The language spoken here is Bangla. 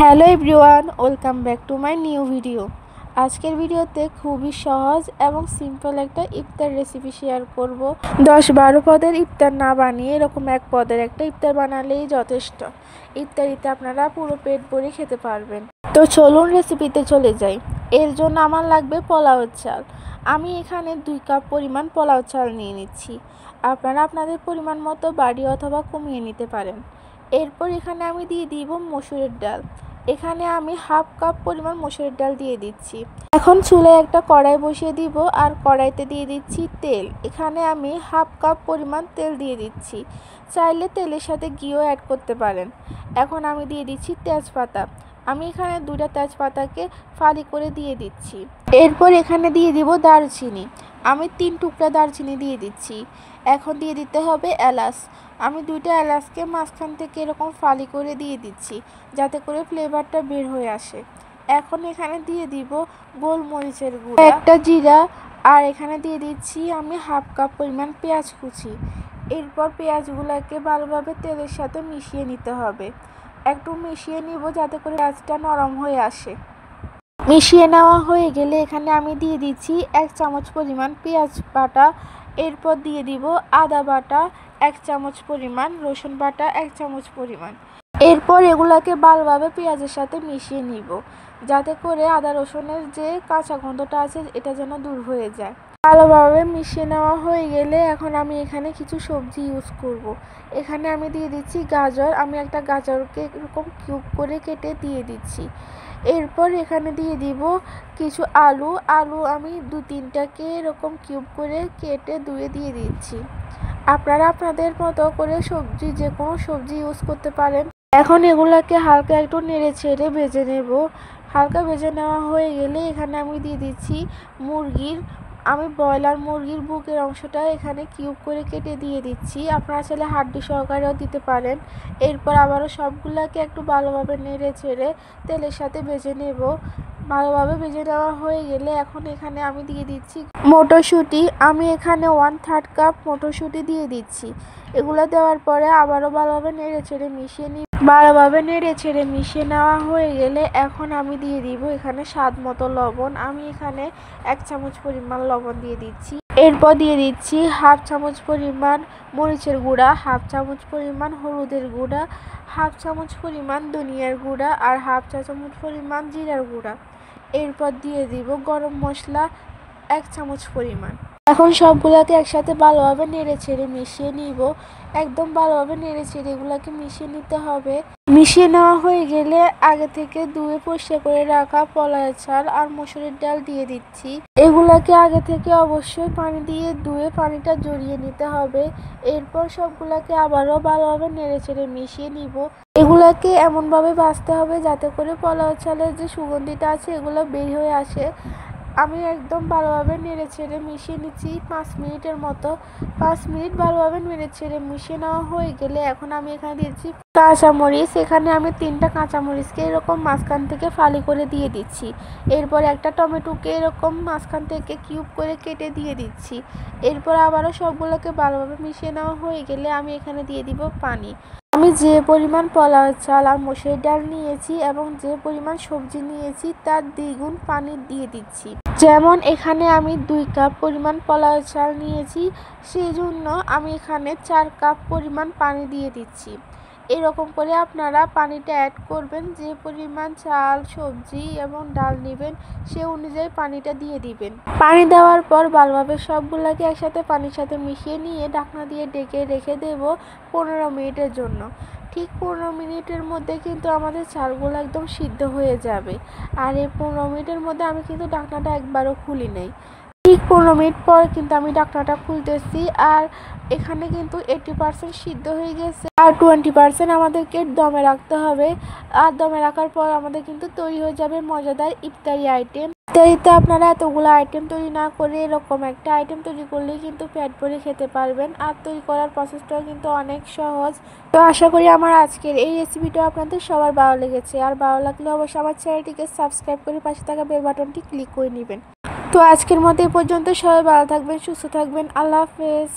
Hello everyone, welcome back to my new video. আজকের ভিডিওতে খুবই সহজ এবং সিম্পল একটা ইফতার রেসিপি শেয়ার করব। 10-12 পদের ইফতার না বানিয়ে এরকম এক পদের একটা ইফতার বানালেই যথেষ্ট। ইফতারিতে আপনারা পুরো পেট ভরে খেতে পারবেন। তো চলুন রেসিপিতে চলে যাই। এর জন্য আমার লাগবে পোলাও চাল। আমি এখানে 2 কাপ পরিমাণ পোলাও চাল নিয়ে নিচ্ছি। আপনারা আপনাদের পরিমাণ মতো বাড়িয়ে অথবা কমিয়ে নিতে পারেন। এরপর এখানে আমি দিয়ে দিব মসুরের ডাল। এখানে আমি হাফ কাপ পরিমাণ মসুরের ডাল দিয়ে দিচ্ছি। এখন চুলায় একটা কড়াই বসিয়ে দিব আর কড়াইতে দিয়ে দিচ্ছি তেল। এখানে আমি হাফ কাপ পরিমাণ তেল দিয়ে দিচ্ছি। চাইলে তেলের সাথে ঘিও অ্যাড করতে পারেন। এখন আমি দিয়ে দিচ্ছি তেজপাতা। আমি এখানে 2টা তেজপাতাকে ফালি করে দিয়ে দিচ্ছি। এরপর এখানে দিয়ে দিব দারচিনি। আমি 3 টুকরা দারচিনি দিয়ে দিচ্ছি। এখন দিয়ে দিতে হবে এলাচ। আমি 2টা এলাচকে মাঝখান থেকে এরকম ফালি করে দিয়ে দিচ্ছি, যাতে করে ফ্লেভারটা বের হয়ে আসে। এখন এখানে দিয়ে দিব গোলমরিচের গুঁড়া, একটা জিরা, আর এখানে দিয়ে দিচ্ছি আমি হাফ কাপ পরিমাণ পেঁয়াজ কুচি। এরপর পেঁয়াজগুলোকে ভালোভাবে তেলের সাথে মিশিয়ে নিতে হবে। একটু মিশিয়ে নিব যাতে করে পেঁয়াজটা নরম হয়ে আসে। মিশিয়ে নেওয়া হয়ে গেলে এখানে আমি দিয়ে দিচ্ছি 1 চামচ পরিমাণ পেঁয়াজ বাটা। এরপর দিয়ে দিব আদা বাটা 1 চামচ পরিমাণ, রসুন বাটা 1 চামচ পরিমাণ। এরপর এগুলাকে ভালোভাবে পেঁয়াজের সাথে মিশিয়ে নিব, যাতে করে আদা রসুনের যে কাঁচা গন্ধটা আছে এটা যেন দূর হয়ে যায়। ভালোভাবে মিশিয়ে নেওয়া হয়ে গেলে এখন আমি এখানে কিছু সবজি ইউজ করব। এখানে আমি দিয়ে দিচ্ছি গাজর। আমি একটা গাজরকে এরকম কিউব করে কেটে দিয়ে দিচ্ছি। এরপর এখানে দিয়ে দিব কিছু আলু। আমি 2-3টাকে এরকম কিউব করে কেটে ধুয়ে দিয়ে দিচ্ছি। আপনারা আপনাদের মতো করে সবজি, যে কোনো সবজি ইউজ করতে পারেন। এখন এগুলাকে হালকা একটু নেড়ে ছেড়ে ভেজে নেব। হালকা ভেজে নেওয়া হয়ে গেলে এখানে আমি দিয়ে দিচ্ছি আমি ব্রয়লার মুরগির বুকের অংশটা এখানে কিউব করে কেটে দিয়ে দিচ্ছি। আপনারা চাইলে হাড্ডি সহকারেও দিতে পারেন। এরপর আবারও সবগুলাকে একটু ভালোভাবে নেড়ে ছেড়ে তেলের সাথে ভেজে নেব। ভালোভাবে ভেজে নেওয়া হয়ে গেলে এখন এখানে আমি দিয়ে দিচ্ছি মটরশুঁটি। আমি এখানে 1/3 কাপ মটরশুঁটি দিয়ে দিচ্ছি। এগুলো দেওয়ার পরে আবারও ভালোভাবে নেড়ে ছেড়ে মিশিয়ে নেওয়া হয়ে গেলে এখন আমি দিয়ে দিব এখানে স্বাদ মতো লবণ। আমি এখানে 1 চামচ পরিমাণ লবণ দিয়ে দিচ্ছি। এরপর দিয়ে দিচ্ছি হাফ চামচ পরিমাণ মরিচের গুঁড়া, হাফ চামচ পরিমাণ হলুদের গুঁড়া, হাফ চামচ পরিমাণ ধনিয়ার গুঁড়া আর হাফ চা চামচ পরিমাণ জিরার গুঁড়া। এরপর দিয়ে দিব গরম মশলা 1 চামচ পরিমাণ। এখন সবগুলোকে একসাথে ভালোভাবে নেড়ে ছেড়ে মিশিয়ে নিব। একদম ভালোভাবে নেড়ে ছেড়ে এগুলোকে মিশিয়ে নিতে হবে। মিশিয়ে নেওয়া হয়ে গেলে আগে থেকে ধুয়ে পরিষ্কার করে রাখা পোলাও চাল আর মসুরের ডাল দিয়ে দিচ্ছি। এগুলাকে আগে থেকে অবশ্যই পানি দিয়ে ধুয়ে পানিটা ঝরিয়ে নিতে হবে। এরপর সবগুলাকে আবারও ভালোভাবে নেড়ে ছেড়ে মিশিয়ে নিব। এগুলাকে এমনভাবে ভাজতে হবে যাতে করে পোলাও চালের যে সুগন্ধিটা আছে এগুলো বের হয়ে আসে। আমি একদম ভালোভাবে নেড়ে ছেড়ে মিশিয়ে নিচ্ছি 5 মিনিটের মতো। 5 মিনিট ভালোভাবে নেড়ে ছেড়ে মিশিয়ে নেওয়া হয়ে গেলে এখন আমি এখানে দিচ্ছি কাঁচামরিচ। এখানে আমি 3টা কাঁচামরিচকে এরকম মাঝখান থেকে ফালি করে দিয়ে দিচ্ছি। এরপর একটা টমেটোকে এরকম মাঝখান থেকে কিউব করে কেটে দিয়ে দিচ্ছি। এরপর আবারও সবগুলোকে ভালোভাবে মিশিয়ে নেওয়া হয়ে গেলে আমি এখানে দিয়ে দিব পানি। আমি যে পরিমাণ পোলাও চাল আর মসুরের ডাল নিয়েছি এবং যে পরিমাণ সবজি নিয়েছি তার দ্বিগুণ পানি দিয়ে দিচ্ছি। যেমন এখানে আমি 2 কাপ পরিমাণ পোলাও চাল নিয়েছি, সেই জন্য আমি এখানে 4 কাপ পরিমাণ পানি দিয়ে দিচ্ছি। এরকম করে আপনারা পানিটা অ্যাড করবেন। যে পরিমাণ চাল, সবজি এবং ডাল নেবেন সে অনুযায়ী পানিটা দিয়ে দিবেন। পানি দেওয়ার পর ভালোভাবে সবগুলোকে একসাথে পানির সাথে মিশিয়ে নিয়ে ঢাকনা দিয়ে ঢেকে রেখে দেব 15 মিনিটের জন্য। ঠিক 15 মিনিটের মধ্যে কিন্তু আমাদের চালগুলো একদম সিদ্ধ হয়ে যাবে। আর এই 15 মিনিটের মধ্যে আমি কিন্তু ঢাকনাটা একবারও খুলি নাই। ঠিক 15 মিনিট পর কিন্তু আমি ঢাকনাটা খুলতেছি আর এখানে কিন্তু 80% সিদ্ধ হয়ে গেছে আর 20% আমাদেরকে দমে রাখতে হবে। আর দমে রাখার পর আমাদের কিন্তু তৈরি হয়ে যাবে মজাদার ইফতারি আইটেম। ইফতারিতে আপনারা এতগুলো আইটেম তৈরি না করে এরকম একটা আইটেম তৈরি করলেই কিন্তু পেট ভরে খেতে পারবেন। আর তৈরি করার প্রসেসটাও কিন্তু অনেক সহজ। তো আশা করি আমার আজকের এই রেসিপিটা আপনাদের সবার ভালো লেগেছে। আর ভালো লাগলে অবশ্যই আমার চ্যানেলটিকে সাবস্ক্রাইব করে পাশে থাকা বেল বাটনটি ক্লিক করে নেবেন। তো আজকের মতো এই পর্যন্ত। সবাই ভালো থাকবেন, সুস্থ থাকবেন। আল্লাহ হাফেজ।